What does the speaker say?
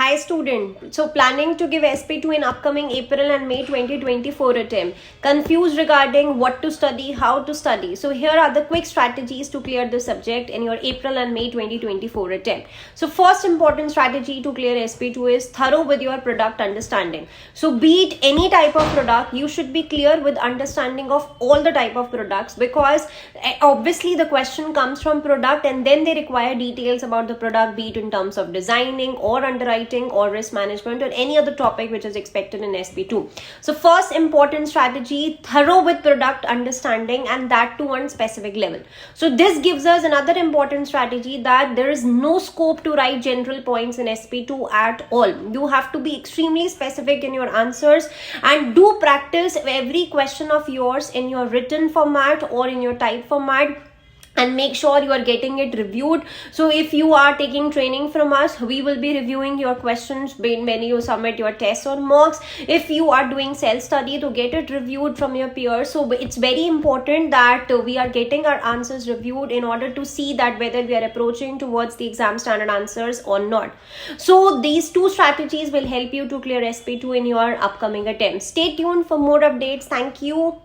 Hi student, so planning to give SP2 in upcoming April and May 2024 attempt. Confused regarding what to study, how to study. So here are the quick strategies to clear the subject in your April and May 2024 attempt. So first important strategy to clear SP2 is thorough with your product understanding. So be it any type of product, you should be clear with understanding of all the type of products, because obviously the question comes from product and then they require details about the product, be it in terms of designing or underwriting or risk management or any other topic which is expected in SP2. So first important strategy, thorough with product understanding, and that to one specific level. So this gives us another important strategy, that there is no scope to write general points in SP2 at all. You have to be extremely specific in your answers, and do practice every question of yours in your written format or in your type format, and make sure you are getting it reviewed. So if you are taking training from us, we will be reviewing your questions when you submit your tests or mocks. If you are doing self-study, to get it reviewed from your peers. So it's very important that we are getting our answers reviewed in order to see that whether we are approaching towards the exam standard answers or not. So these two strategies will help you to clear SP2 in your upcoming attempts. Stay tuned for more updates. Thank you.